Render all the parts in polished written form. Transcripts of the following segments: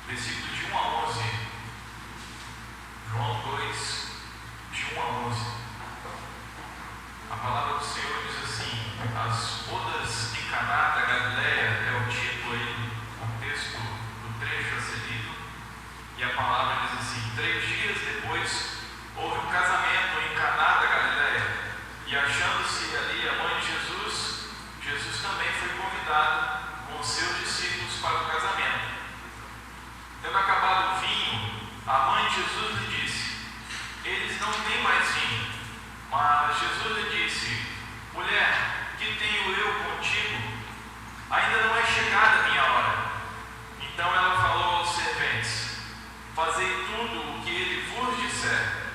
versículo de 1 a 11. João 2, de 1 a 11. A palavra do Senhor diz assim: as bodas de Caná da Galileia é o título aí, o texto do trecho a ser lido. E a palavra diz assim: 3 dias depois houve um casamento em Caná da Galileia, e achando-se ali a mãe de Jesus, Jesus também foi convidado com os seus discípulos para o casamento. Tendo acabado o vinho, a mãe de Jesus lhe disse: eles não têm mais vinho. Mas Jesus lhe disse: mulher, que tenho eu contigo? Ainda não é chegada a minha hora. Então ela falou aos serventes: fazei tudo o que ele vos disser.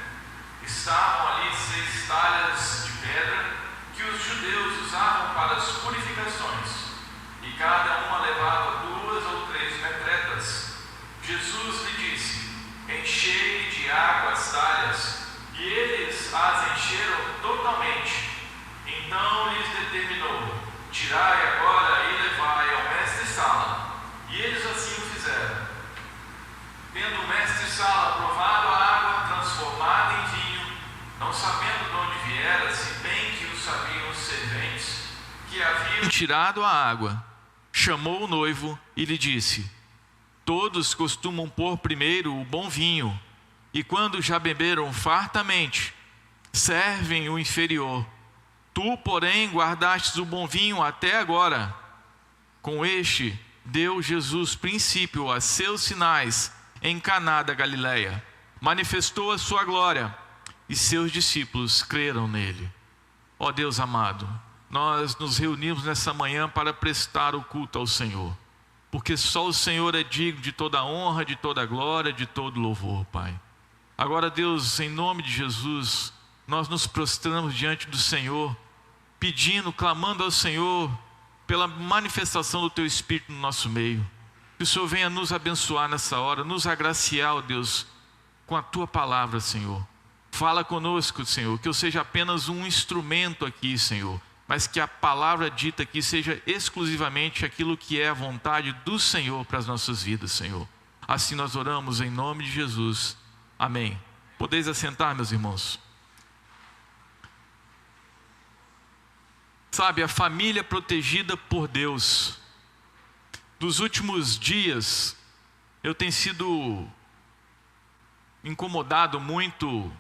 Estavam ali 6 talhas de pedra que os judeus usavam para as purificações, e cada uma levava 2 ou 3 metretas. Jesus lhe disse: enchei de água as talhas, e eles as encheram totalmente. Então lhes determinou: tirai agora e levai ao mestre-sala. E eles assim o fizeram. Tendo o mestre-sala provado a água transformada em vinho, não sabendo de onde viera, se bem que o sabiam os serventes que haviam tirado a água, chamou o noivo e lhe disse: todos costumam pôr primeiro o bom vinho, e quando já beberam fartamente, servem o inferior. Tu, porém, guardastes o bom vinho até agora. Com este deu Jesus princípio a seus sinais em Caná da Galileia. Manifestou a sua glória, e seus discípulos creram nele. Ó Deus amado, nós nos reunimos nessa manhã para prestar o culto ao Senhor, porque só o Senhor é digno de toda a honra, de toda a glória, de todo louvor, Pai. Agora, Deus, em nome de Jesus, nós nos prostramos diante do Senhor, pedindo, clamando ao Senhor pela manifestação do Teu Espírito no nosso meio. Que o Senhor venha nos abençoar nessa hora, nos agraciar, ó Deus, com a Tua palavra, Senhor. Fala conosco, Senhor, que eu seja apenas um instrumento aqui, Senhor, mas que a palavra dita aqui seja exclusivamente aquilo que é a vontade do Senhor para as nossas vidas, Senhor. Assim nós oramos em nome de Jesus. Amém. Podeis assentar, meus irmãos. Sabe, a família protegida por Deus. Nos últimos dias, eu tenho sido incomodado muito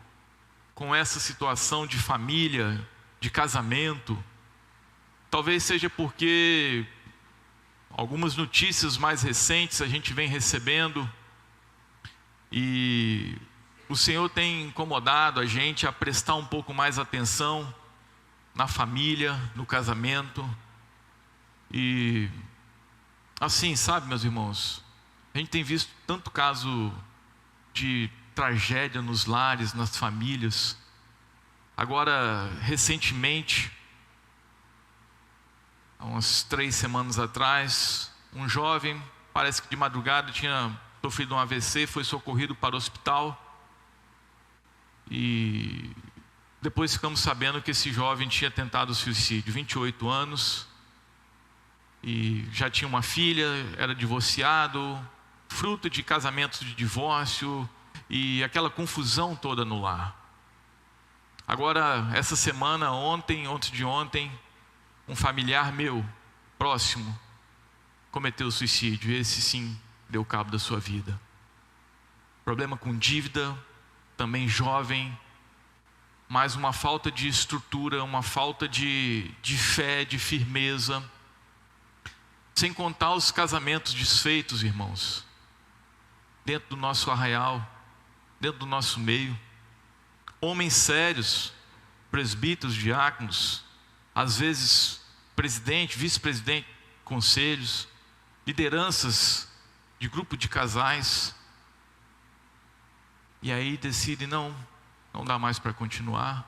com essa situação de família, de casamento. Talvez seja porque algumas notícias mais recentes a gente vem recebendo, e o Senhor tem incomodado a gente a prestar um pouco mais atenção na família, no casamento. E assim, sabe, meus irmãos, a gente tem visto tanto caso de tragédia nos lares, nas famílias. Agora, recentemente, há umas 3 semanas atrás, um jovem, parece que de madrugada, tinha sofrido um AVC, foi socorrido para o hospital. E depois ficamos sabendo que esse jovem tinha tentado suicídio, 28 anos, e já tinha uma filha, era divorciado, fruto de casamentos de divórcio, e aquela confusão toda no lar. Agora, essa semana, antes de ontem, um familiar meu, próximo, cometeu suicídio. Esse sim, deu cabo da sua vida. Problema com dívida, também jovem, mas uma falta de estrutura, uma falta de fé, de firmeza. Sem contar os casamentos desfeitos, irmãos, dentro do nosso arraial, dentro do nosso meio. Homens sérios, presbíteros, diáconos, às vezes presidente, vice-presidente, conselhos, lideranças de grupo de casais, e aí decidem, não dá mais para continuar.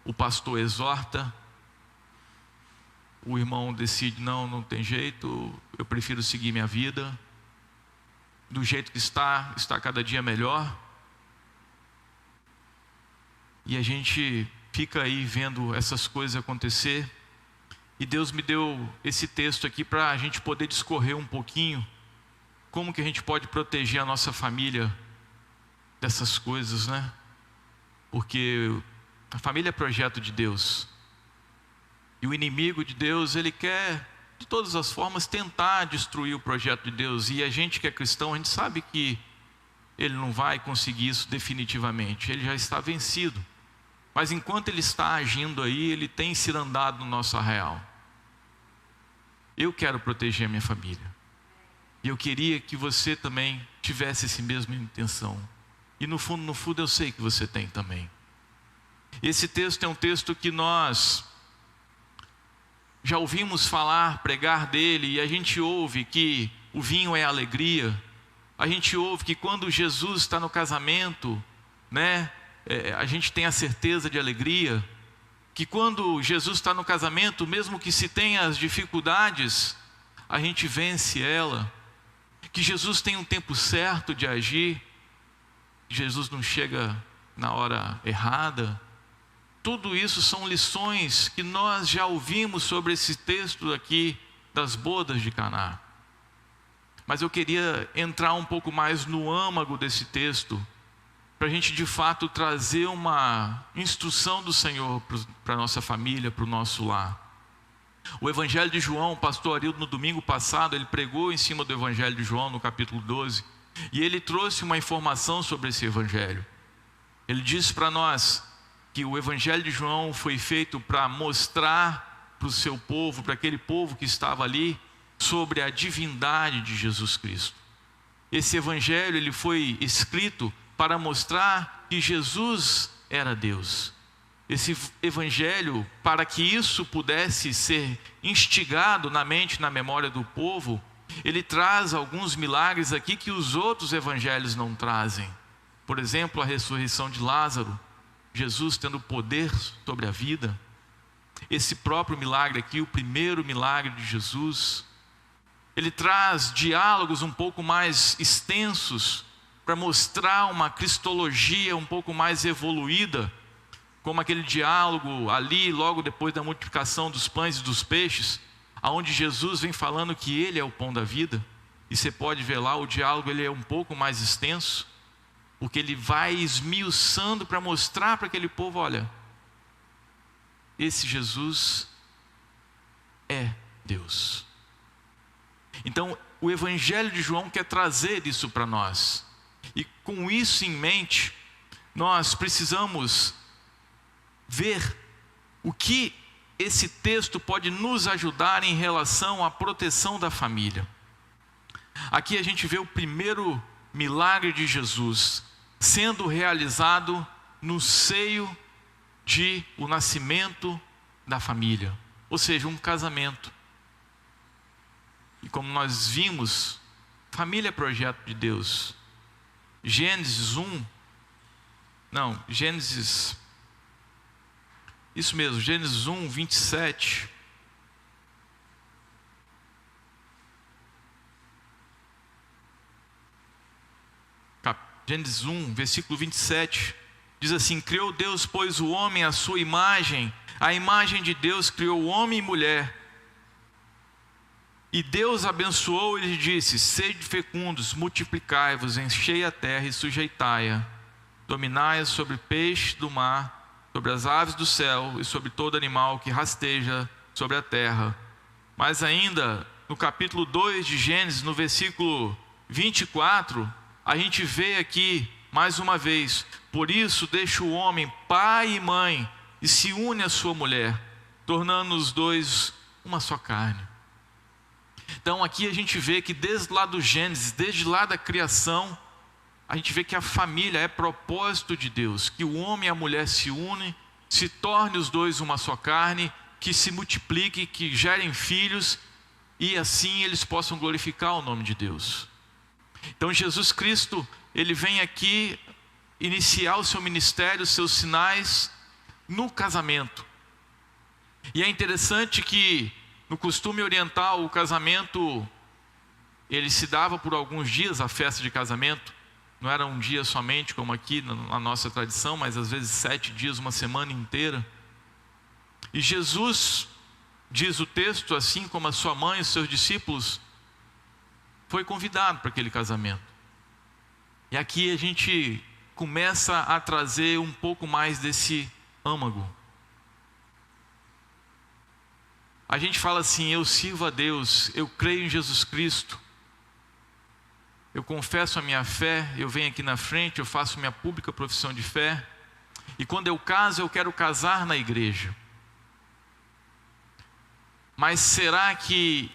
O pastor exorta, o irmão decide, não tem jeito, eu prefiro seguir minha vida, do jeito que está cada dia melhor. E a gente fica aí vendo essas coisas acontecer. E Deus me deu esse texto aqui para a gente poder discorrer um pouquinho como que a gente pode proteger a nossa família dessas coisas, né? Porque a família é projeto de Deus. E o inimigo de Deus, ele quer, de todas as formas, tentar destruir o projeto de Deus. E a gente que é cristão, a gente sabe que ele não vai conseguir isso definitivamente. Ele já está vencido. Mas enquanto ele está agindo aí, ele tem cirandado no nosso arraial. Eu quero proteger a minha família. E eu queria que você também tivesse essa mesma intenção. E no fundo eu sei que você tem também. Esse texto é um texto que nós já ouvimos falar, pregar dele, e a gente ouve que o vinho é alegria. A gente ouve que quando Jesus está no casamento, né, a gente tem a certeza de alegria. Que quando Jesus está no casamento, mesmo que se tenha as dificuldades, a gente vence ela. Que Jesus tem um tempo certo de agir. Jesus não chega na hora errada. Tudo isso são lições que nós já ouvimos sobre esse texto aqui das bodas de Caná. Mas eu queria entrar um pouco mais no âmago desse texto, para a gente de fato trazer uma instrução do Senhor para a nossa família, para o nosso lar. O Evangelho de João, o pastor Arildo no domingo passado, ele pregou em cima do Evangelho de João no capítulo 12, e ele trouxe uma informação sobre esse Evangelho. Ele disse para nós que o Evangelho de João foi feito para mostrar para o seu povo, para aquele povo que estava ali, sobre a divindade de Jesus Cristo. Esse Evangelho ele foi escrito para mostrar que Jesus era Deus. Esse Evangelho, para que isso pudesse ser instigado na mente, na memória do povo, ele traz alguns milagres aqui que os outros evangelhos não trazem. Por exemplo, a ressurreição de Lázaro, Jesus tendo poder sobre a vida. Esse próprio milagre aqui, o primeiro milagre de Jesus, ele traz diálogos um pouco mais extensos para mostrar uma cristologia um pouco mais evoluída, como aquele diálogo ali logo depois da multiplicação dos pães e dos peixes, aonde Jesus vem falando que ele é o pão da vida. E você pode ver lá, o diálogo ele é um pouco mais extenso, porque ele vai esmiuçando para mostrar para aquele povo, olha, esse Jesus é Deus. Então o Evangelho de João quer trazer isso para nós, e com isso em mente nós precisamos ver o que esse texto pode nos ajudar em relação à proteção da família. Aqui a gente vê o primeiro milagre de Jesus sendo realizado no seio de o nascimento da família, ou seja, um casamento. E como nós vimos, família é projeto de Deus. Gênesis 1, 27. Gênesis 1, versículo 27, diz assim: criou Deus, pois, o homem à sua imagem, a imagem de Deus criou homem e mulher. E Deus abençoou e lhe disse: sede fecundos, multiplicai-vos, enchei a terra e sujeitai-a, dominai-a sobre peixe do mar, sobre as aves do céu e sobre todo animal que rasteja sobre a terra. Mas ainda no capítulo 2 de Gênesis, no versículo 24, a gente vê aqui mais uma vez: por isso deixa o homem pai e mãe e se une à sua mulher, tornando os dois uma só carne. Então aqui a gente vê que desde lá do Gênesis, desde lá da criação, a gente vê que a família é propósito de Deus, que o homem e a mulher se unem, se tornem os dois uma só carne, que se multipliquem, que gerem filhos, e assim eles possam glorificar o nome de Deus. Então Jesus Cristo, ele vem aqui iniciar o seu ministério, os seus sinais no casamento. E é interessante que no costume oriental o casamento, ele se dava por alguns dias, a festa de casamento. Não era um dia somente, como aqui na nossa tradição, mas às vezes 7 dias, uma semana inteira. E Jesus, diz o texto, assim como a sua mãe e os seus discípulos, foi convidado para aquele casamento. E aqui a gente começa a trazer um pouco mais desse âmago. A gente fala assim: eu sirvo a Deus, eu creio em Jesus Cristo, eu confesso a minha fé, eu venho aqui na frente, eu faço minha pública profissão de fé, e quando eu caso, eu quero casar na igreja. Mas será que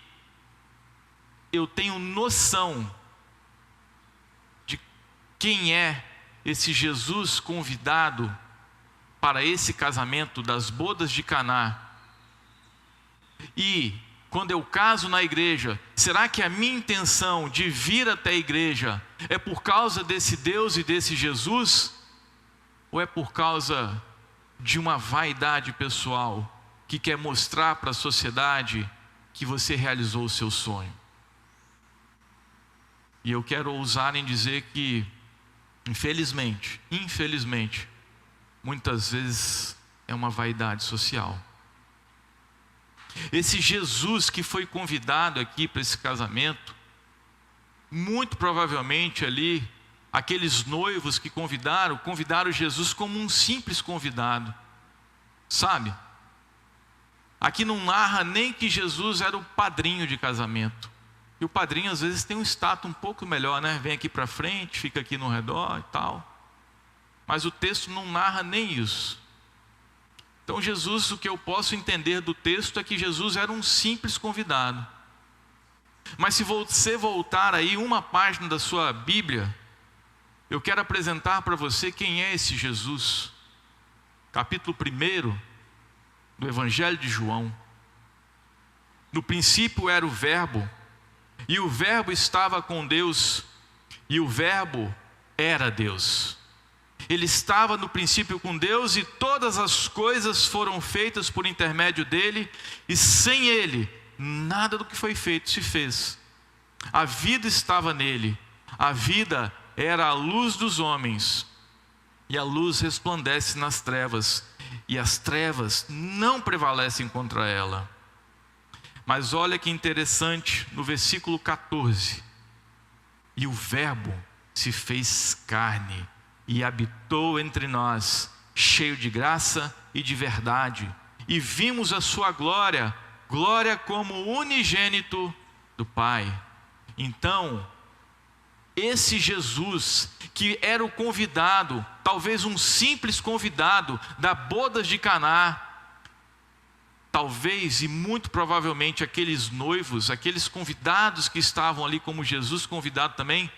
eu tenho noção de quem é esse Jesus convidado para esse casamento das bodas de Caná? E quando eu caso na igreja, será que a minha intenção de vir até a igreja é por causa desse Deus e desse Jesus? Ou é por causa de uma vaidade pessoal que quer mostrar para a sociedade que você realizou o seu sonho? E eu quero ousar em dizer que, infelizmente, muitas vezes é uma vaidade social. Esse Jesus que foi convidado aqui para esse casamento, muito provavelmente ali, aqueles noivos que convidaram Jesus como um simples convidado, sabe? Aqui não narra nem que Jesus era o padrinho de casamento. E o padrinho às vezes tem um status um pouco melhor, né? Vem aqui para frente, fica aqui no redor e tal. Mas o texto não narra nem isso. Então Jesus, o que eu posso entender do texto é que Jesus era um simples convidado. Mas se você voltar aí uma página da sua Bíblia, eu quero apresentar para você quem é esse Jesus. Capítulo 1 do Evangelho de João. No princípio era o Verbo, e o Verbo estava com Deus, e o Verbo era Deus. Ele estava no princípio com Deus, e todas as coisas foram feitas por intermédio dele, e sem ele, nada do que foi feito se fez. A vida estava nele, a vida era a luz dos homens, e a luz resplandece nas trevas, e as trevas não prevalecem contra ela. Mas olha que interessante, no versículo 14: e o Verbo se fez carne, e habitou entre nós, cheio de graça e de verdade, e vimos a sua glória, glória como unigênito do Pai. Então, esse Jesus, que era o convidado, talvez um simples convidado da bodas de Caná, talvez e muito provavelmente aqueles noivos, aqueles convidados que estavam ali como Jesus convidado também,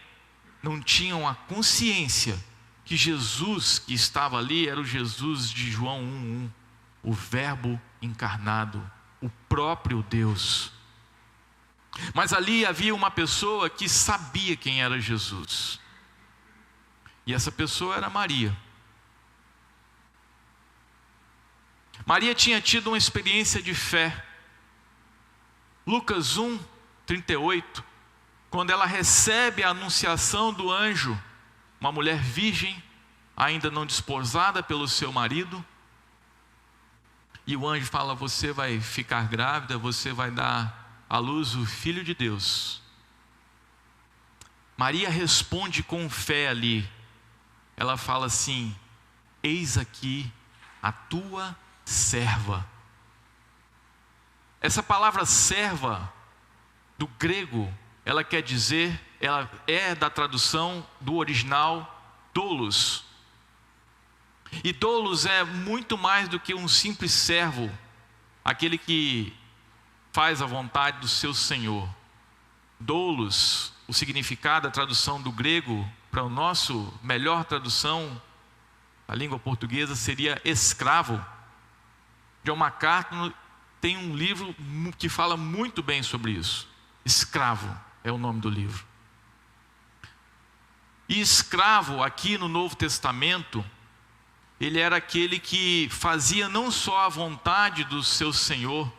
não tinham a consciência que Jesus que estava ali era o Jesus de João 1:1, o Verbo encarnado, o próprio Deus. Mas ali havia uma pessoa que sabia quem era Jesus, e essa pessoa era Maria. Maria tinha tido uma experiência de fé. Lucas 1:38, quando ela recebe a anunciação do anjo, uma mulher virgem, ainda não desposada pelo seu marido, e o anjo fala: você vai ficar grávida, você vai dar à luz o Filho de Deus. Maria responde com fé ali. Ela fala assim: eis aqui a tua serva. Essa palavra serva, do grego, ela quer dizer, ela é da tradução do original doulos. E doulos é muito mais do que um simples servo, aquele que faz a vontade do seu senhor. Doulos, o significado, a tradução do grego para o nosso melhor tradução, a língua portuguesa, seria escravo. John MacArthur tem um livro que fala muito bem sobre isso. Escravo é o nome do livro. E escravo aqui no Novo Testamento, ele era aquele que fazia não só a vontade do seu senhor,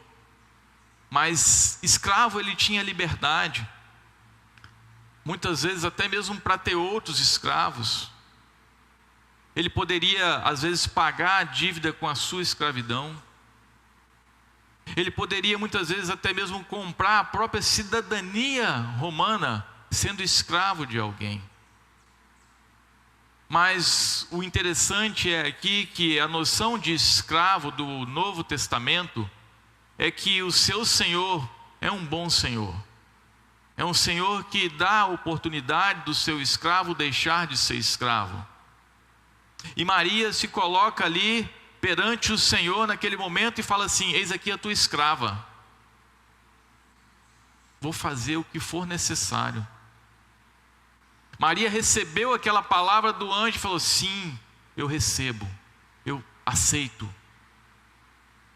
mas escravo ele tinha liberdade. Muitas vezes até mesmo para ter outros escravos. Ele poderia às vezes pagar a dívida com a sua escravidão. Ele poderia muitas vezes até mesmo comprar a própria cidadania romana, sendo escravo de alguém. Mas o interessante é aqui que a noção de escravo do Novo Testamento é que o seu Senhor é um bom Senhor. É um Senhor que dá a oportunidade do seu escravo deixar de ser escravo. E Maria se coloca ali perante o Senhor naquele momento e fala assim: eis aqui a tua escrava. Vou fazer o que for necessário. Maria recebeu aquela palavra do anjo e falou: sim, eu recebo, eu aceito.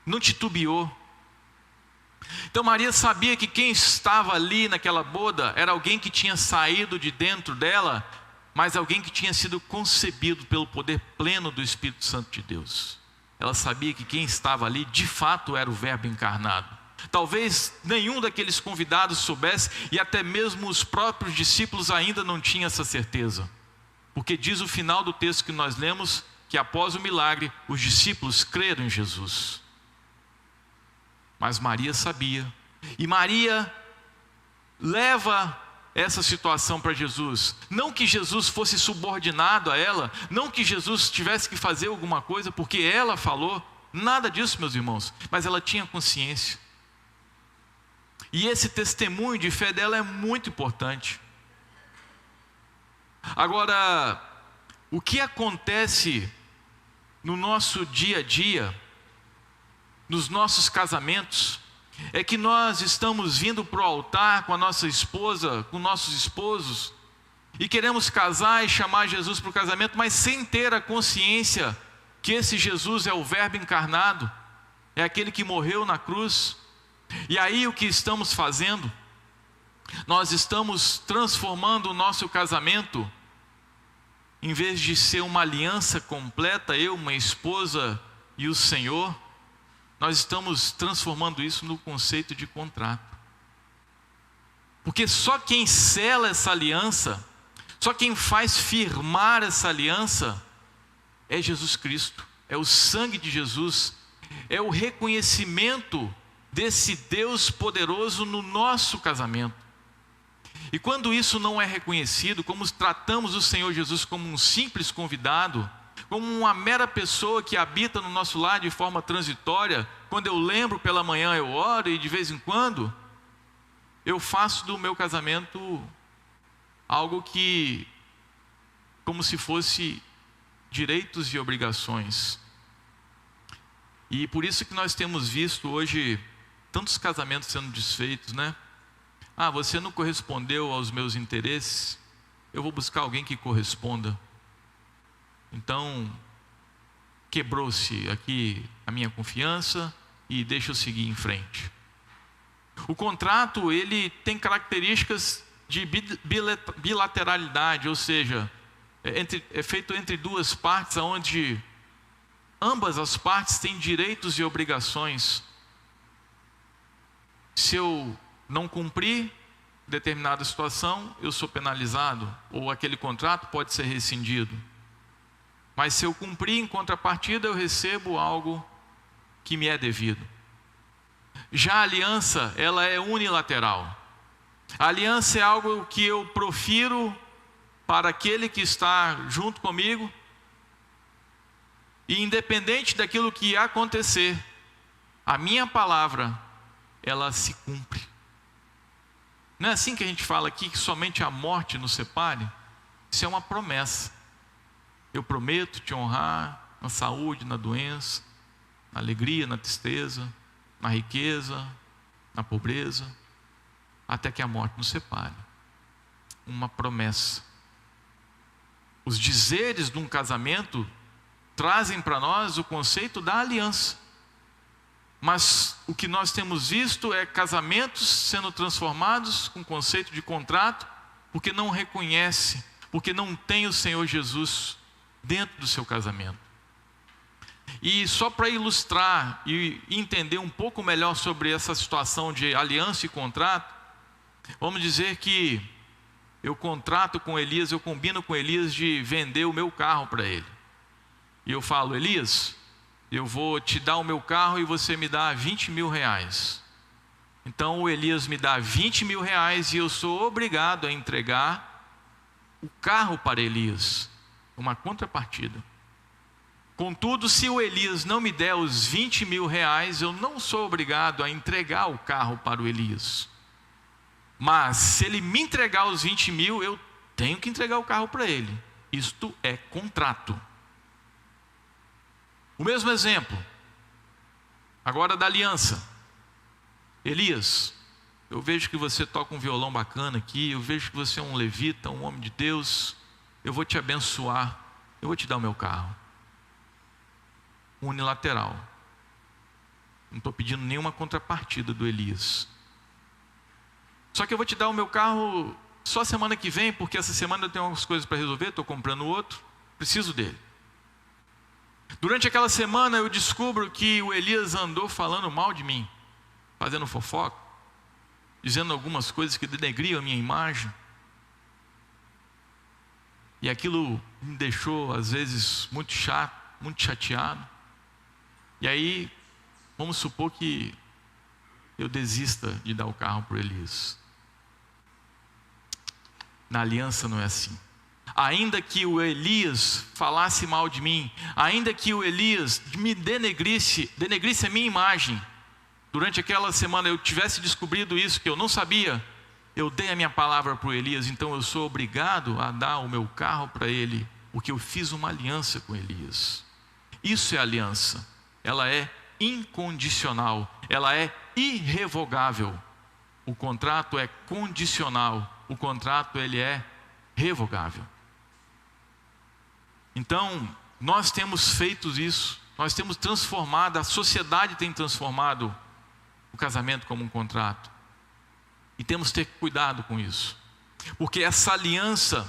Não titubeou. Então Maria sabia que quem estava ali naquela boda era alguém que tinha saído de dentro dela, mas alguém que tinha sido concebido pelo poder pleno do Espírito Santo de Deus. Ela sabia que quem estava ali de fato era o Verbo encarnado. Talvez nenhum daqueles convidados soubesse, e até mesmo os próprios discípulos ainda não tinham essa certeza, porque diz o final do texto que nós lemos, que após o milagre, os discípulos creram em Jesus. Mas Maria sabia, e Maria leva essa situação para Jesus. Não que Jesus fosse subordinado a ela, não que Jesus tivesse que fazer alguma coisa porque ela falou, nada disso, meus irmãos, mas ela tinha consciência. E esse testemunho de fé dela é muito importante. Agora, o que acontece no nosso dia a dia, nos nossos casamentos, é que nós estamos vindo para o altar com a nossa esposa, com nossos esposos, e queremos casar e chamar Jesus para o casamento, mas sem ter a consciência que esse Jesus é o Verbo encarnado, é aquele que morreu na cruz. E aí o que estamos fazendo? Nós estamos transformando o nosso casamento, em vez de ser uma aliança completa, eu, uma esposa e o Senhor, nós estamos transformando isso no conceito de contrato. Porque só quem sela essa aliança, só quem faz firmar essa aliança, é Jesus Cristo, é o sangue de Jesus, é o reconhecimento desse Deus poderoso no nosso casamento. E quando isso não é reconhecido, como tratamos o Senhor Jesus como um simples convidado, como uma mera pessoa que habita no nosso lar de forma transitória, quando eu lembro pela manhã eu oro e de vez em quando, eu faço do meu casamento algo que, como se fosse direitos e obrigações. E por isso que nós temos visto hoje tantos casamentos sendo desfeitos, né? Ah, você não correspondeu aos meus interesses, eu vou buscar alguém que corresponda. Então, quebrou-se aqui a minha confiança e deixa eu seguir em frente. O contrato, ele tem características de bilateralidade, ou seja, é feito entre duas partes, onde ambas as partes têm direitos e obrigações. Se eu não cumprir determinada situação, eu sou penalizado, ou aquele contrato pode ser rescindido. Mas se eu cumprir em contrapartida, eu recebo algo que me é devido. Já a aliança, ela é unilateral. A aliança é algo que eu profiro para aquele que está junto comigo, e independente daquilo que acontecer, a minha palavra, ela se cumpre. Não é assim que a gente fala aqui, que somente a morte nos separe? Isso é uma promessa. Eu prometo te honrar na saúde, na doença, na alegria, na tristeza, na riqueza, na pobreza, até que a morte nos separe. Uma promessa. Os dizeres de um casamento trazem para nós o conceito da aliança. Mas o que nós temos visto é casamentos sendo transformados com o conceito de contrato, porque não reconhece, porque não tem o Senhor Jesus dentro do seu casamento. E só para ilustrar e entender um pouco melhor sobre essa situação de aliança e contrato, vamos dizer que eu contrato com Elias, eu combino com Elias de vender o meu carro para ele. E eu falo: Elias, eu vou te dar o meu carro e você me dá 20 mil reais. Então o Elias me dá 20 mil reais e eu sou obrigado a entregar o carro para Elias, uma contrapartida. Contudo, se o Elias não me der os 20 mil reais, eu não sou obrigado a entregar o carro para o Elias. Mas se ele me entregar os 20 mil, eu tenho que entregar o carro para ele. Isto é contrato. O mesmo exemplo, agora da aliança. Elias, eu vejo que você toca um violão bacana aqui, eu vejo que você é um levita, um homem de Deus, eu vou te abençoar, eu vou te dar o meu carro. Unilateral. Não estou pedindo nenhuma contrapartida do Elias. Só que eu vou te dar o meu carro só semana que vem, porque essa semana eu tenho algumas coisas para resolver, estou comprando outro, preciso dele. Durante aquela semana eu descubro que o Elias andou falando mal de mim, fazendo fofoca, dizendo algumas coisas que denegriam a minha imagem. E aquilo me deixou às vezes muito chato, muito chateado. E aí, vamos supor que eu desista de dar o carro para o Elias. Na aliança não é assim. Ainda que o Elias falasse mal de mim, ainda que o Elias me denegrisse a minha imagem, durante aquela semana eu tivesse descobrido isso que eu não sabia, eu dei a minha palavra para o Elias, então eu sou obrigado a dar o meu carro para ele, porque eu fiz uma aliança com Elias. Isso é aliança. Ela é incondicional, ela é irrevogável. O contrato é condicional, o contrato ele é revogável. Então, nós temos feito isso, nós temos transformado, a sociedade tem transformado o casamento como um contrato. E temos que ter cuidado com isso. Porque essa aliança,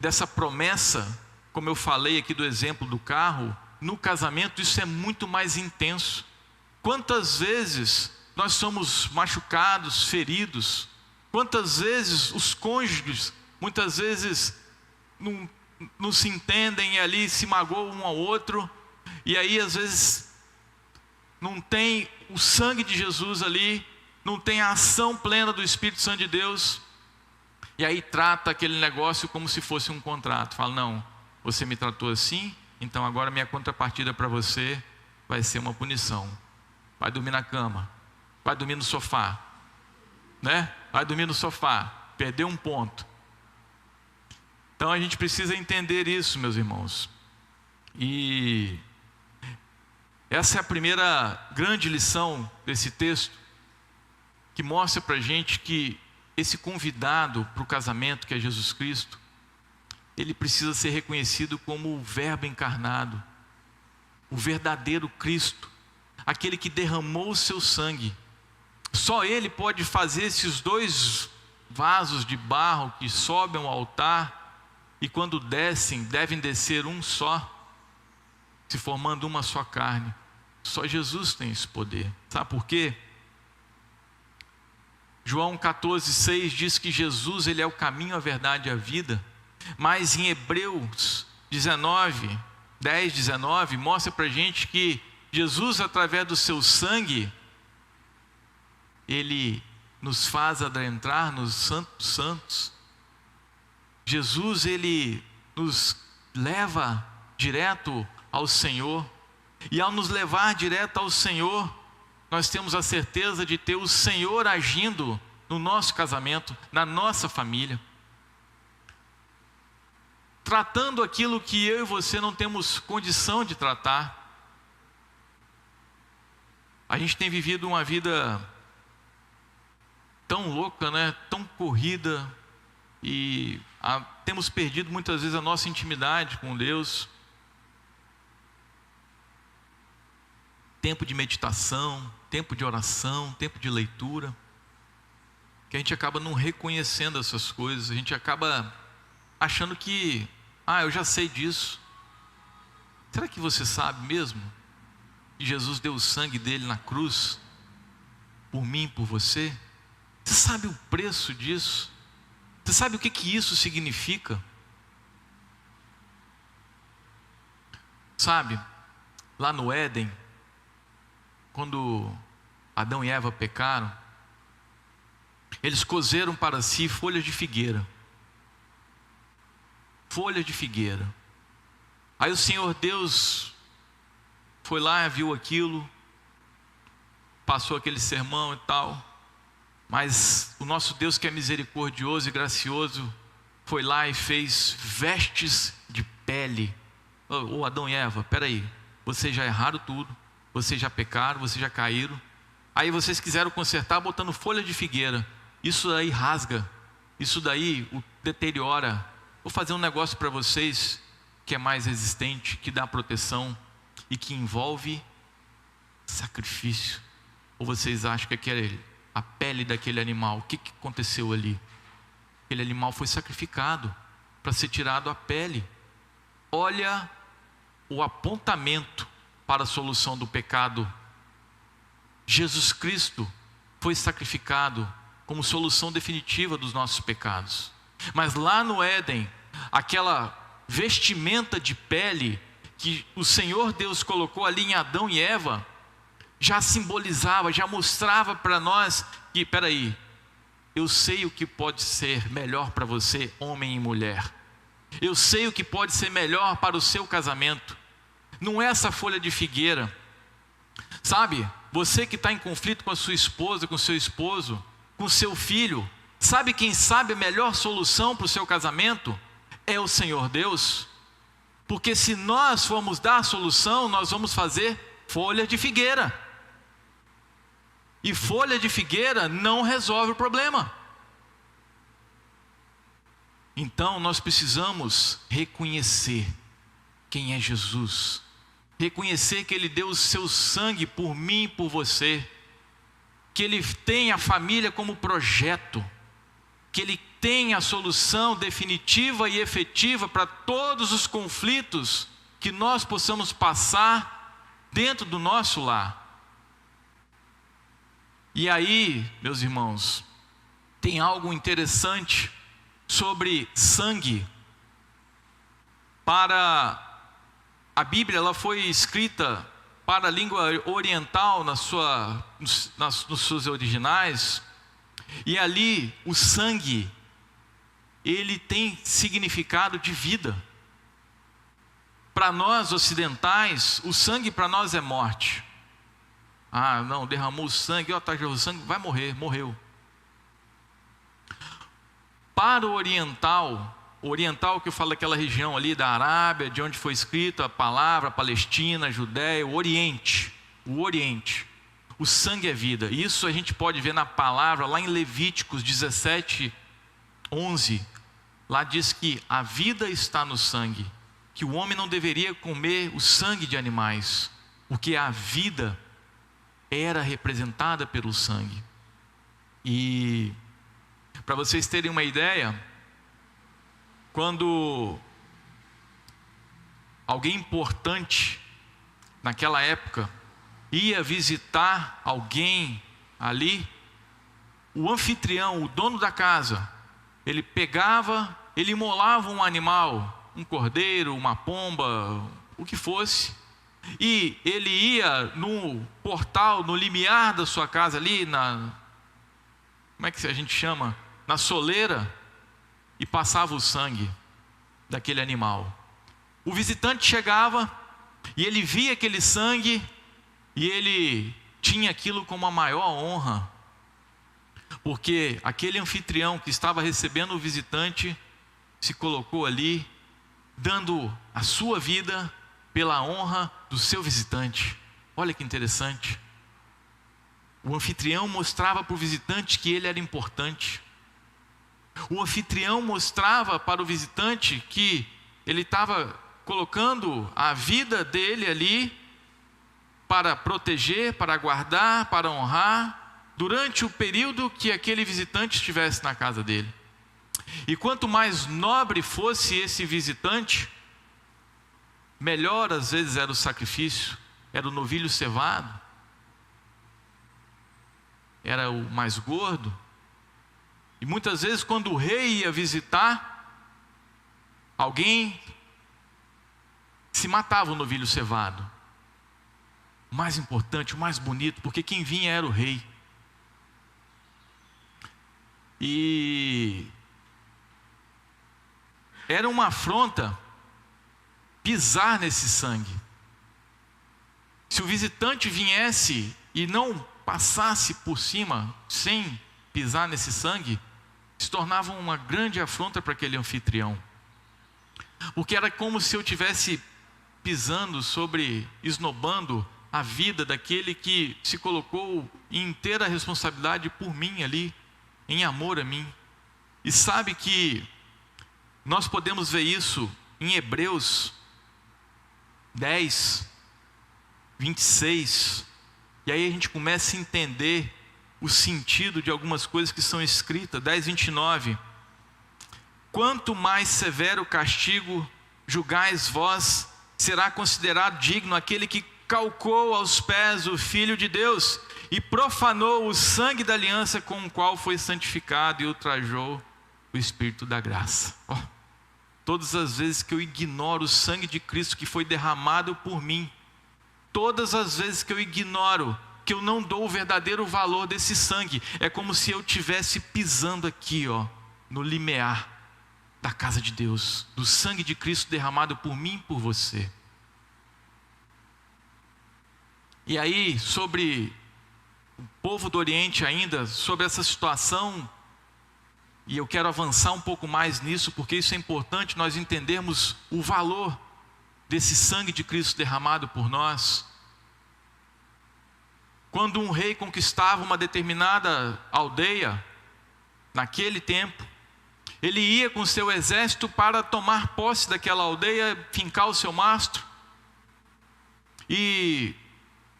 dessa promessa, como eu falei aqui do exemplo do carro, no casamento isso é muito mais intenso. Quantas vezes nós somos machucados, feridos? Quantas vezes os cônjuges, muitas vezes, não se entendem e ali se magoam um ao outro, e aí às vezes não tem o sangue de Jesus ali, não tem a ação plena do Espírito Santo de Deus, e aí trata aquele negócio como se fosse um contrato. Fala, não, você me tratou assim, então agora minha contrapartida para você vai ser uma punição. Vai dormir na cama, vai dormir no sofá, né? Vai dormir no sofá, perdeu um ponto. Então a gente precisa entender isso, meus irmãos. E essa é a primeira grande lição desse texto, que mostra para a gente que esse convidado para o casamento, que é Jesus Cristo, ele precisa ser reconhecido como o Verbo encarnado, o verdadeiro Cristo, aquele que derramou o seu sangue. Só Ele pode fazer esses dois vasos de barro que sobem ao altar e quando descem, devem descer um só, se formando uma só carne. Só Jesus tem esse poder. Sabe por quê? João 14,6 diz que Jesus ele é o caminho, a verdade e a vida. Mas em Hebreus 10, 19, mostra para a gente que Jesus, através do seu sangue, ele nos faz adentrar nos santos santos. Jesus, ele nos leva direto ao Senhor. E ao nos levar direto ao Senhor, nós temos a certeza de ter o Senhor agindo no nosso casamento, na nossa família, tratando aquilo que eu e você não temos condição de tratar. A gente tem vivido uma vida tão louca, né? Tão corrida, e temos perdido muitas vezes a nossa intimidade com Deus. Tempo de meditação, tempo de oração, tempo de leitura, que a gente acaba não reconhecendo essas coisas, a gente acaba achando que, eu já sei disso. Será que você sabe mesmo que Jesus deu o sangue dele na cruz, por mim, por você? Você sabe o preço disso? Você sabe o que isso significa? Sabe, lá no Éden, quando Adão e Eva pecaram, eles cozeram para si folhas de figueira. Folha de figueira. Aí o Senhor Deus foi lá, viu aquilo, passou aquele sermão e tal, mas o nosso Deus, que é misericordioso e gracioso, foi lá e fez vestes de pele. Ô Adão e Eva, peraí, vocês já erraram tudo, vocês já pecaram, vocês já caíram, aí vocês quiseram consertar botando folha de figueira. Isso daí rasga, isso daí o deteriora. Vou fazer um negócio para vocês que é mais resistente, que dá proteção e que envolve sacrifício. Ou vocês acham que a pele daquele animal, o que aconteceu ali? Aquele animal foi sacrificado para ser tirado a pele. Olha o apontamento para a solução do pecado. Jesus Cristo foi sacrificado como solução definitiva dos nossos pecados. Mas lá no Éden, aquela vestimenta de pele que o Senhor Deus colocou ali em Adão e Eva, já simbolizava, já mostrava para nós que, peraí, eu sei o que pode ser melhor para você, homem e mulher. Eu sei o que pode ser melhor para o seu casamento. Não é essa folha de figueira. Sabe, você que está em conflito com a sua esposa, com o seu esposo, com o seu filho, sabe quem sabe a melhor solução para o seu casamento? É o Senhor Deus. Porque se nós formos dar a solução, nós vamos fazer folha de figueira. E folha de figueira não resolve o problema. Então nós precisamos reconhecer quem é Jesus. Reconhecer que Ele deu o seu sangue por mim e por você. Que Ele tem a família como projeto. Que Ele tem a solução definitiva e efetiva para todos os conflitos que nós possamos passar dentro do nosso lar. E aí, meus irmãos, tem algo interessante sobre sangue. Para a Bíblia, ela foi escrita para a língua oriental nos seus originais, e ali o sangue, ele tem significado de vida. Para nós ocidentais, o sangue para nós é morte. Ah, não, derramou sangue, tá o sangue, vai morrer, morreu. Para o oriental que eu falo daquela região ali da Arábia, de onde foi escrita a palavra, Palestina, Judéia, o Oriente, o sangue é vida. Isso a gente pode ver na palavra, lá em Levíticos 17, 11, lá diz que a vida está no sangue, que o homem não deveria comer o sangue de animais, porque a vida era representada pelo sangue. E para vocês terem uma ideia, quando alguém importante naquela época ia visitar alguém ali, o anfitrião, o dono da casa, ele pegava, ele imolava um animal, um cordeiro, uma pomba, o que fosse, e ele ia no portal, no limiar da sua casa ali, como é que a gente chama? Na soleira, e passava o sangue daquele animal. O visitante chegava e ele via aquele sangue e ele tinha aquilo como a maior honra, porque aquele anfitrião que estava recebendo o visitante se colocou ali, dando a sua vida pela honra do seu visitante. Olha que interessante. O anfitrião mostrava para o visitante que ele era importante. O anfitrião mostrava para o visitante que ele estava colocando a vida dele ali para proteger, para guardar, para honrar, durante o período que aquele visitante estivesse na casa dele. E quanto mais nobre fosse esse visitante, melhor às vezes era o sacrifício. Era o novilho cevado, era o mais gordo. E muitas vezes quando o rei ia visitar alguém se matava o novilho cevado. O mais importante, o mais bonito, porque quem vinha era o rei. E era uma afronta pisar nesse sangue. Se o visitante viesse e não passasse por cima sem pisar nesse sangue, se tornava uma grande afronta para aquele anfitrião. Porque era como se eu estivesse pisando esnobando a vida daquele que se colocou em inteira responsabilidade por mim ali, em amor a mim. E sabe que nós podemos ver isso em Hebreus 10, 26, e aí a gente começa a entender o sentido de algumas coisas que são escritas. 10, 29, quanto mais severo castigo julgais vós, será considerado digno aquele que calcou aos pés o Filho de Deus e profanou o sangue da aliança com o qual foi santificado e ultrajou o Espírito da graça. Todas as vezes que eu ignoro o sangue de Cristo que foi derramado por mim, todas as vezes que eu ignoro, que eu não dou o verdadeiro valor desse sangue, é como se eu estivesse pisando aqui, no limiar da casa de Deus, do sangue de Cristo derramado por mim e por você. E aí, sobre o povo do Oriente ainda, sobre essa situação, e eu quero avançar um pouco mais nisso, porque isso é importante nós entendermos o valor desse sangue de Cristo derramado por nós. Quando um rei conquistava uma determinada aldeia, naquele tempo, ele ia com seu exército para tomar posse daquela aldeia, fincar o seu mastro, e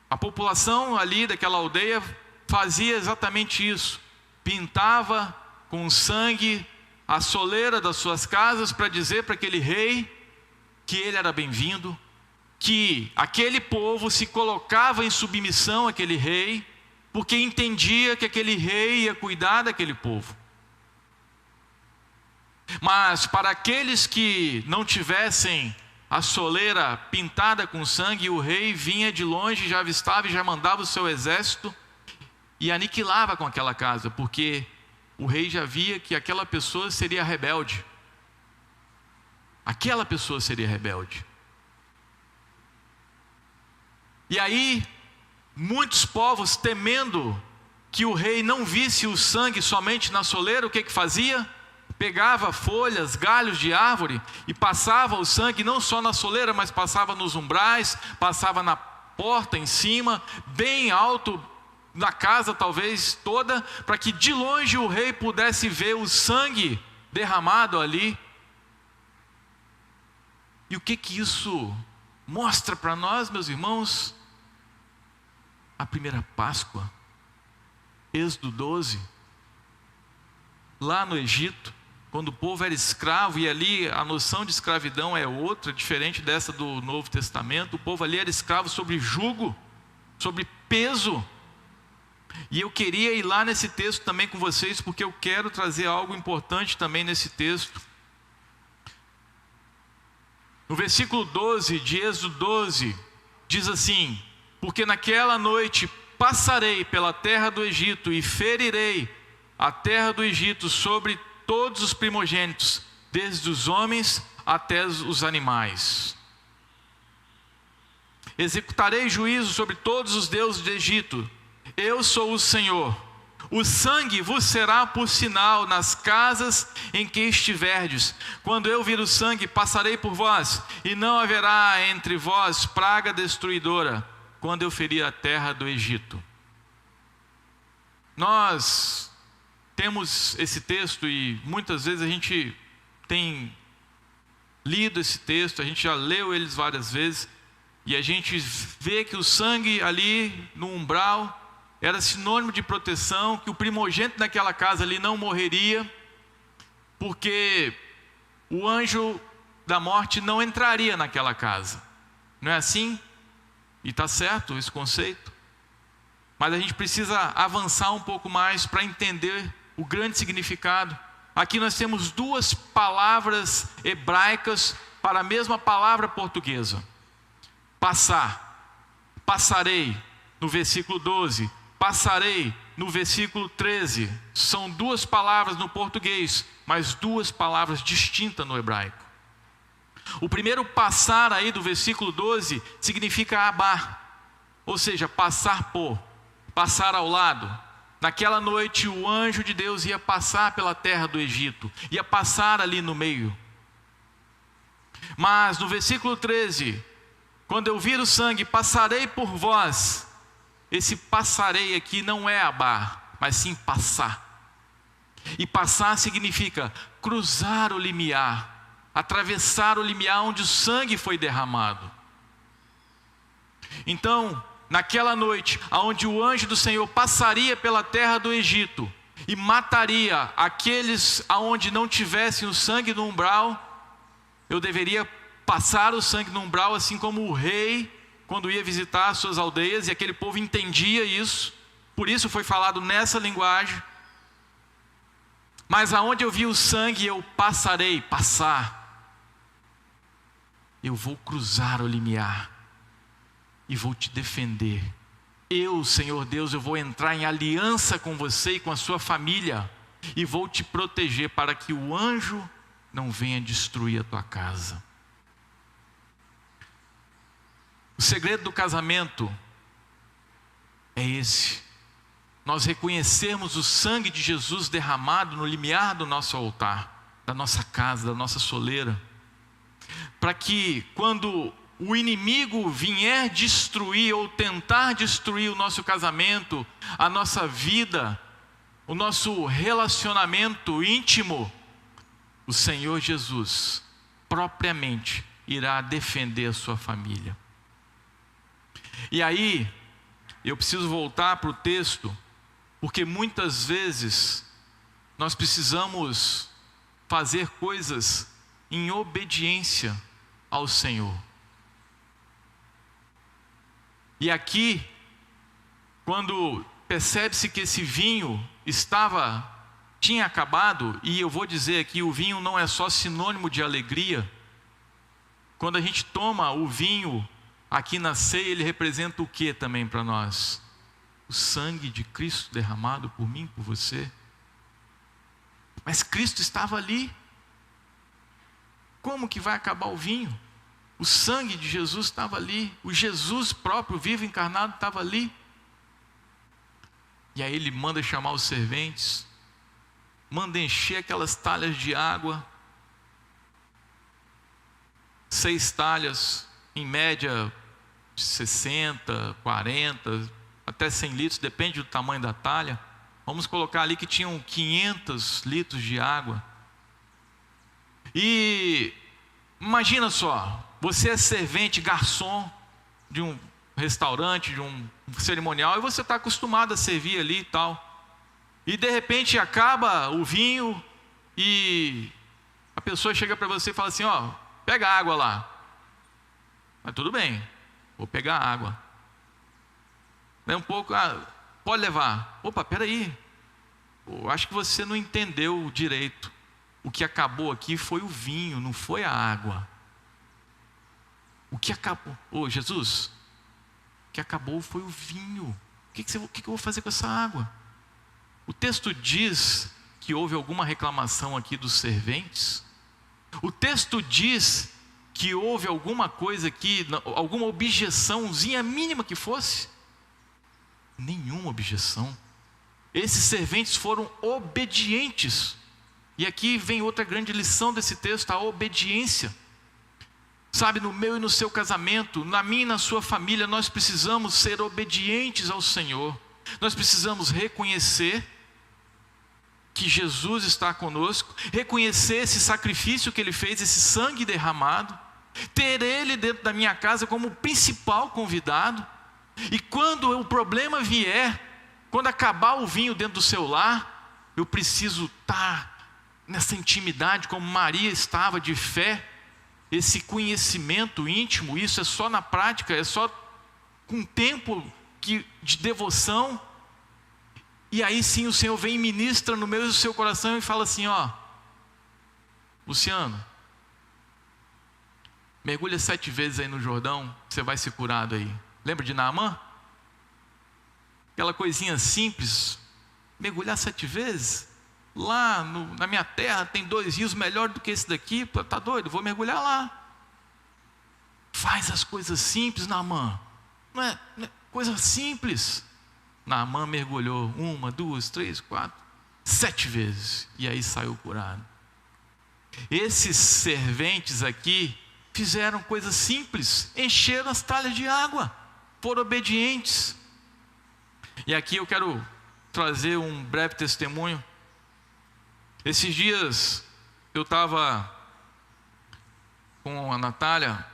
a população ali daquela aldeia fazia exatamente isso, pintava com sangue a soleira das suas casas para dizer para aquele rei que ele era bem-vindo, que aquele povo se colocava em submissão àquele rei, porque entendia que aquele rei ia cuidar daquele povo. Mas para aqueles que não tivessem a soleira pintada com sangue, o rei vinha de longe, já avistava e já mandava o seu exército e aniquilava com aquela casa, porque o rei já via que aquela pessoa seria rebelde. Aquela pessoa seria rebelde. E aí, muitos povos, temendo que o rei não visse o sangue somente na soleira, o que fazia? Pegava folhas, galhos de árvore e passava o sangue não só na soleira, mas passava nos umbrais, passava na porta em cima, bem alto na casa talvez toda, para que de longe o rei pudesse ver o sangue derramado ali. E o que isso mostra para nós, meus irmãos? A primeira Páscoa, Êxodo 12, lá no Egito, quando o povo era escravo, e ali a noção de escravidão é outra, diferente dessa do Novo Testamento. O povo ali era escravo sobre jugo, sobre peso. E eu queria ir lá nesse texto também com vocês, porque eu quero trazer algo importante também nesse texto. No versículo 12 de Êxodo 12, diz assim: porque naquela noite passarei pela terra do Egito e ferirei a terra do Egito sobre todos os primogênitos, desde os homens até os animais. Executarei juízo sobre todos os deuses do Egito. Eu sou o Senhor. O sangue vos será por sinal nas casas em que estiverdes. Quando eu vir o sangue, passarei por vós, e não haverá entre vós praga destruidora, quando eu ferir a terra do Egito. Nós temos esse texto e muitas vezes a gente tem lido esse texto, a gente já leu eles várias vezes, e a gente vê que o sangue ali no umbral era sinônimo de proteção, que o primogênito daquela casa ali não morreria, porque o anjo da morte não entraria naquela casa. Não é assim? E está certo esse conceito? Mas a gente precisa avançar um pouco mais para entender o grande significado. Aqui nós temos duas palavras hebraicas para a mesma palavra portuguesa. passar, passarei, no versículo 12, passarei, no versículo 13. São duas palavras no português, mas duas palavras distintas no hebraico. O primeiro passar aí do versículo 12 significa abar, ou seja, passar por, passar ao lado. Naquela noite o anjo de Deus ia passar pela terra do Egito, ia passar ali no meio. Mas no versículo 13, quando eu vir o sangue, passarei por vós. Esse passarei aqui não é abar, mas sim passar. E passar significa cruzar o limiar, atravessar o limiar onde o sangue foi derramado. Então, naquela noite, onde o anjo do Senhor passaria pela terra do Egito e mataria aqueles aonde não tivessem o sangue no umbral, eu deveria passar o sangue no umbral, assim como o rei, quando ia visitar as suas aldeias, e aquele povo entendia isso, por isso foi falado nessa linguagem. Mas aonde eu vi o sangue, eu passarei, passar. Eu vou cruzar o limiar e vou te defender. Eu, Senhor Deus, eu vou entrar em aliança com você e com a sua família, e vou te proteger para que o anjo não venha destruir a tua casa. O segredo do casamento é esse: nós reconhecermos o sangue de Jesus derramado no limiar do nosso altar, da nossa casa, da nossa soleira, para que quando o inimigo vier destruir ou tentar destruir o nosso casamento, a nossa vida, o nosso relacionamento íntimo, o Senhor Jesus propriamente irá defender a sua família. E aí, eu preciso voltar para o texto, porque muitas vezes nós precisamos fazer coisas em obediência ao Senhor. E aqui, quando percebe-se que esse vinho tinha acabado, e eu vou dizer aqui, o vinho não é só sinônimo de alegria. Quando a gente toma o vinho aqui na ceia, ele representa o que também para nós? O sangue de Cristo derramado por mim, por você. Mas Cristo estava ali. Como que vai acabar o vinho? O sangue de Jesus estava ali. O Jesus próprio, vivo encarnado, estava ali. E aí ele manda chamar os serventes, manda encher aquelas talhas de água, 6 talhas, em média 60, 40, até 100 litros, depende do tamanho da talha. Vamos colocar ali que tinham 500 litros de água. E imagina só, você é servente, garçom de um restaurante, de um cerimonial, e você está acostumado a servir ali e tal. E de repente acaba o vinho e a pessoa chega para você e fala assim: ó, pega a água lá. Mas tudo bem, vou pegar a água. Daí um pouco, pode levar. Opa, peraí, eu acho que você não entendeu direito. O que acabou aqui foi o vinho, não foi a água. O que acabou, Jesus, o que acabou foi o vinho. O que eu vou fazer com essa água? O texto diz que houve alguma reclamação aqui dos serventes. O texto diz que houve alguma coisa aqui, alguma objeçãozinha mínima que fosse. Nenhuma objeção. Esses serventes foram obedientes. E aqui vem outra grande lição desse texto: a obediência. Sabe, no meu e no seu casamento, na minha e na sua família, nós precisamos ser obedientes ao Senhor. Nós precisamos reconhecer que Jesus está conosco, reconhecer esse sacrifício que Ele fez, esse sangue derramado, ter Ele dentro da minha casa como o principal convidado. E quando o problema vier, quando acabar o vinho dentro do seu lar, eu preciso estar nessa intimidade como Maria estava, de fé, esse conhecimento íntimo. Isso é só na prática, é só com tempo de devoção. E aí sim o Senhor vem e ministra no meio do seu coração e fala assim: ó, Luciano, Mergulha 7 vezes aí no Jordão, você vai ser curado aí. Lembra de Naamã? Aquela coisinha simples, mergulhar 7 vezes. Lá na minha terra tem 2 rios melhor do que esse daqui. Tá doido? Vou mergulhar lá. Faz as coisas simples, Naamã. Não é coisa simples. Naamã mergulhou 1, 2, 3, 4, 7 vezes. E aí saiu curado. Esses serventes aqui fizeram coisas simples. Encheram as talhas de água. Foram obedientes. E aqui eu quero trazer um breve testemunho. Esses dias eu estava com a Natália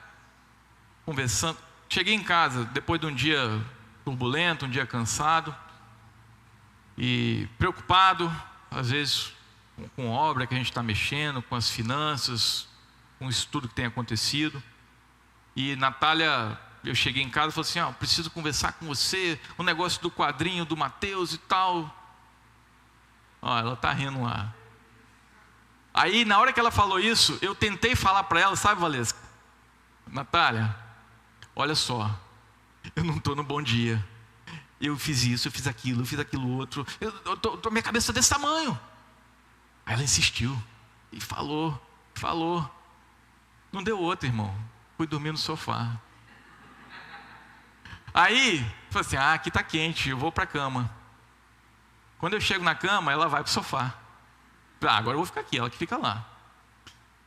conversando. Cheguei em casa depois de um dia turbulento, um dia cansado e preocupado, às vezes com obra que a gente está mexendo, com as finanças, com isso tudo que tem acontecido. E Natália, eu cheguei em casa e falei assim: preciso conversar com você, o negócio do quadrinho do Mateus e tal. Ela está rindo lá. Aí na hora que ela falou isso, eu tentei falar para ela, sabe, Valesca? Natália, olha só, eu não estou no bom dia. Eu fiz isso, eu fiz aquilo outro. Minha cabeça desse tamanho. Aí ela insistiu e falou. Não deu outra, irmão. Fui dormir no sofá. Aí, falei assim: aqui está quente, eu vou para a cama. Quando eu chego na cama, ela vai para o sofá. Agora eu vou ficar aqui, ela que fica lá.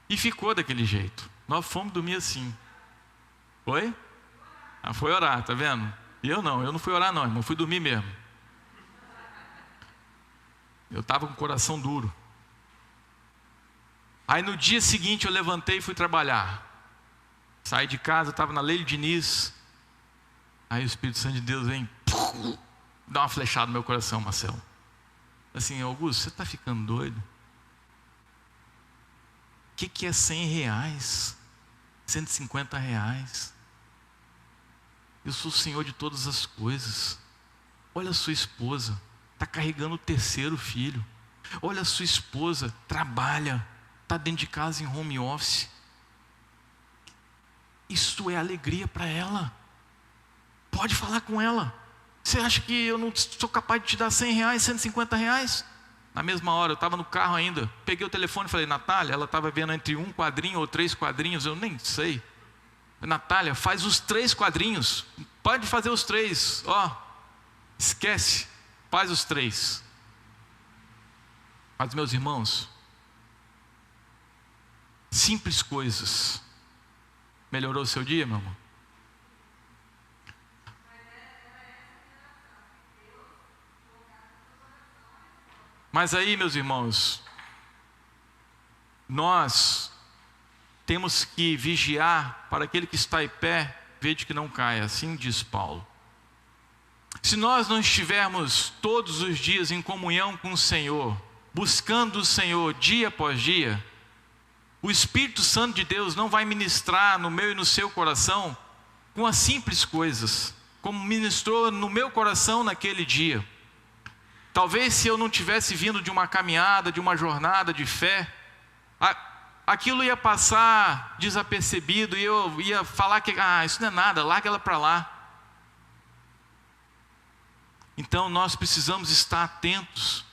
E ficou daquele jeito. Nós fomos dormir assim. Foi? Foi orar, tá vendo? E eu não fui orar não, irmão, fui dormir mesmo. Eu estava com o coração duro. Aí no dia seguinte eu levantei e fui trabalhar. Saí de casa, eu estava na Leile Diniz. Aí o Espírito Santo de Deus vem, dá uma flechada no meu coração, Marcelo. Assim: Augusto, você está ficando doido? O que é R$100? R$150? Eu sou o Senhor de todas as coisas. Olha a sua esposa, está carregando o 3º filho. Olha a sua esposa, trabalha, está dentro de casa em home office. Isso é alegria para ela. Pode falar com ela. Você acha que eu não sou capaz de te dar R$100, R$150? Na mesma hora, eu estava no carro ainda. Peguei o telefone e falei: Natália, ela estava vendo entre 1 quadrinho ou 3 quadrinhos, eu nem sei. Natália, faz os 3 quadrinhos. Pode fazer os 3. Esquece. Faz os 3. Mas, meus irmãos, simples coisas. Melhorou o seu dia, meu irmão? Mas aí, meus irmãos, nós temos que vigiar para aquele que está em pé, veja que não caia, assim diz Paulo. Se nós não estivermos todos os dias em comunhão com o Senhor, buscando o Senhor dia após dia, o Espírito Santo de Deus não vai ministrar no meu e no seu coração com as simples coisas, como ministrou no meu coração naquele dia. Talvez se eu não tivesse vindo de uma caminhada, de uma jornada de fé, aquilo ia passar desapercebido e eu ia falar que isso não é nada, larga ela para lá. Então nós precisamos estar atentos.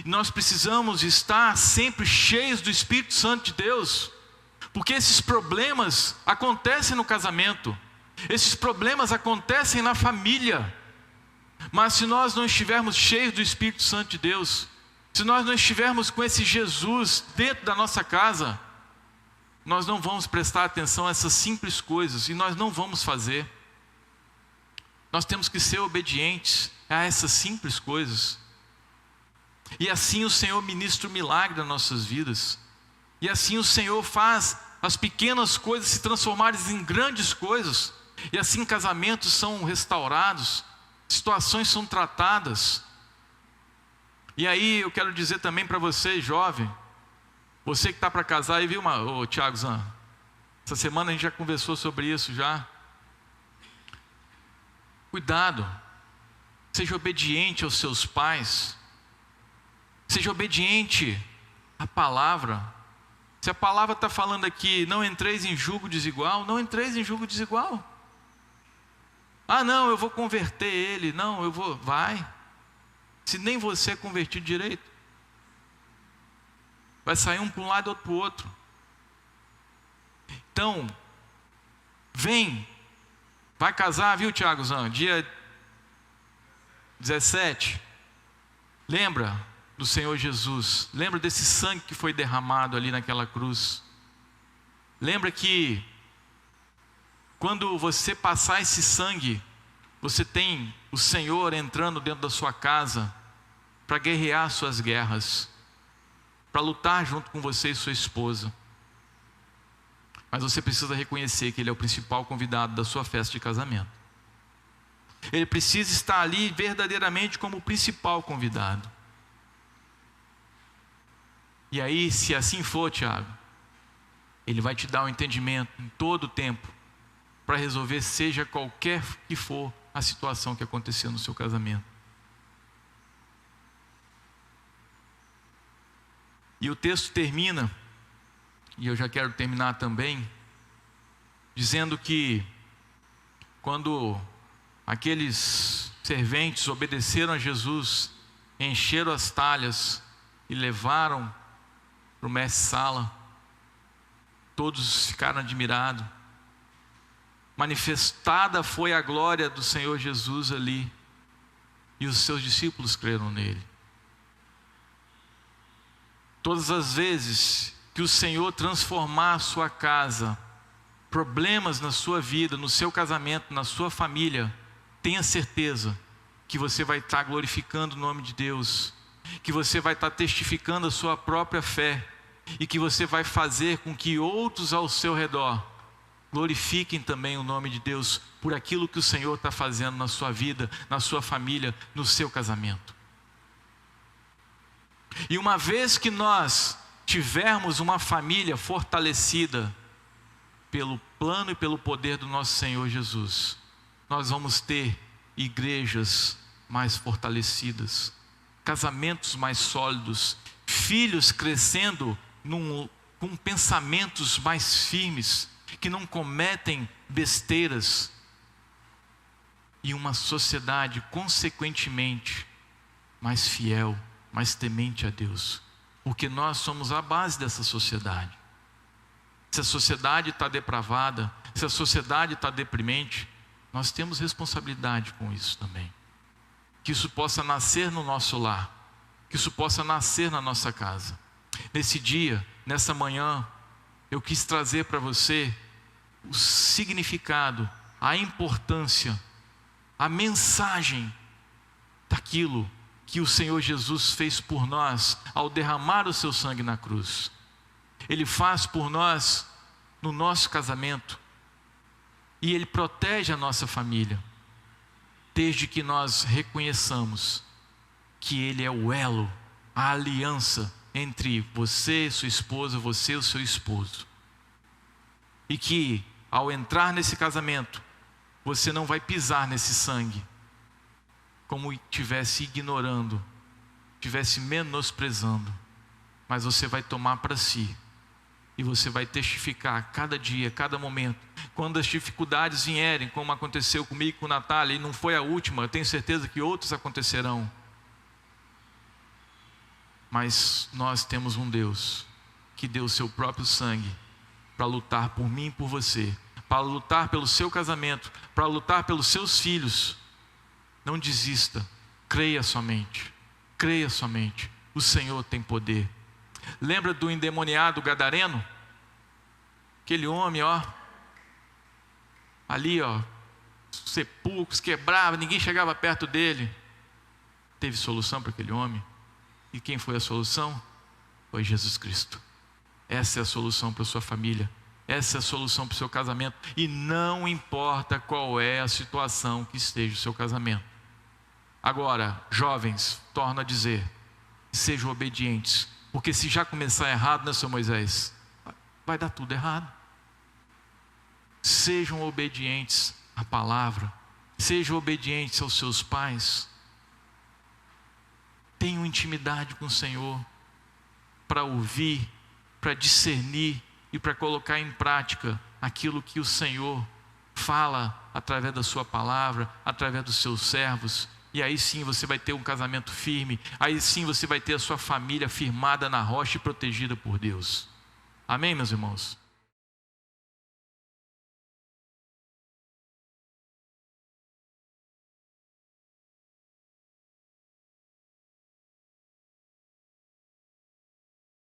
Nós precisamos estar sempre cheios do Espírito Santo de Deus, porque esses problemas acontecem no casamento, esses problemas acontecem na família. Mas se nós não estivermos cheios do Espírito Santo de Deus, se nós não estivermos com esse Jesus dentro da nossa casa, nós não vamos prestar atenção a essas simples coisas e nós não vamos fazer. Nós temos que ser obedientes a essas simples coisas. E assim o Senhor ministra o milagre nas nossas vidas. E assim o Senhor faz as pequenas coisas se transformarem em grandes coisas. E assim casamentos são restaurados, situações são tratadas. E aí eu quero dizer também para você, jovem, você que está para casar aí, viu, Tiago Zan? Essa semana a gente já conversou sobre isso já. Cuidado, seja obediente aos seus pais, seja obediente à palavra. Se a palavra está falando aqui, não entreis em julgo desigual, não entreis em julgo desigual. Ah, não, eu vou converter ele. Não, eu vou. Vai. Se nem você é convertido direito. Vai sair um para um lado e outro para o outro. Então, vem. Vai casar, viu, Tiagozão? Dia 17. Lembra do Senhor Jesus. Lembra desse sangue que foi derramado ali naquela cruz. Lembra que quando você passar esse sangue, você tem o Senhor entrando dentro da sua casa para guerrear suas guerras, para lutar junto com você e sua esposa. Mas você precisa reconhecer que Ele é o principal convidado da sua festa de casamento. Ele precisa estar ali verdadeiramente como o principal convidado. E aí, se assim for, Tiago, Ele vai te dar um entendimento em todo o tempo para resolver seja qualquer que for a situação que aconteceu no seu casamento. E o texto termina, e eu já quero terminar também, dizendo que quando aqueles serventes obedeceram a Jesus, encheram as talhas e levaram para o mestre-sala, todos ficaram admirados. Manifestada foi a glória do Senhor Jesus ali, e os seus discípulos creram nele. Todas as vezes que o Senhor transformar a sua casa, problemas na sua vida, no seu casamento, na sua família, tenha certeza que você vai estar glorificando o nome de Deus, que você vai estar testificando a sua própria fé, e que você vai fazer com que outros ao seu redor glorifiquem também o nome de Deus por aquilo que o Senhor está fazendo na sua vida, na sua família, no seu casamento. E uma vez que nós tivermos uma família fortalecida pelo plano e pelo poder do nosso Senhor Jesus, nós vamos ter igrejas mais fortalecidas, casamentos mais sólidos, filhos crescendo com pensamentos mais firmes, que não cometem besteiras, e uma sociedade consequentemente mais fiel, mais temente a Deus, porque nós somos a base dessa sociedade. Se a sociedade está depravada, se a sociedade está deprimente, nós temos responsabilidade com isso também. Que isso possa nascer no nosso lar, que isso possa nascer na nossa casa. Nesse dia, nessa manhã, eu quis trazer para você o significado, a importância, a mensagem daquilo que o Senhor Jesus fez por nós ao derramar o seu sangue na cruz. Ele faz por nós no nosso casamento, e Ele protege a nossa família, desde que nós reconheçamos que Ele é o elo, a aliança entre você e sua esposa, você e o seu esposo. E que ao entrar nesse casamento, você não vai pisar nesse sangue, como estivesse ignorando, estivesse menosprezando, mas você vai tomar para si, e você vai testificar a cada dia, a cada momento. Quando as dificuldades vierem, como aconteceu comigo e com Natália, e não foi a última, eu tenho certeza que outras acontecerão. Mas nós temos um Deus que deu o seu próprio sangue para lutar por mim e por você, para lutar pelo seu casamento, para lutar pelos seus filhos. Não desista, creia somente, o Senhor tem poder. Lembra do endemoniado gadareno? Aquele homem, ali, sepulcros, quebrava, ninguém chegava perto dele. Teve solução para aquele homem. E quem foi a solução? Foi Jesus Cristo. Essa é a solução para a sua família, essa é a solução para o seu casamento. E não importa qual é a situação que esteja o seu casamento. Agora, jovens, torno a dizer, sejam obedientes, porque se já começar errado, né, seu Moisés? Vai dar tudo errado. Sejam obedientes à palavra, sejam obedientes aos seus pais. Tenham intimidade com o Senhor para ouvir para discernir e para colocar em prática aquilo que o Senhor fala através da sua palavra, através dos seus servos. E aí sim você vai ter um casamento firme, aí sim você vai ter a sua família firmada na rocha e protegida por Deus. Amém, meus irmãos?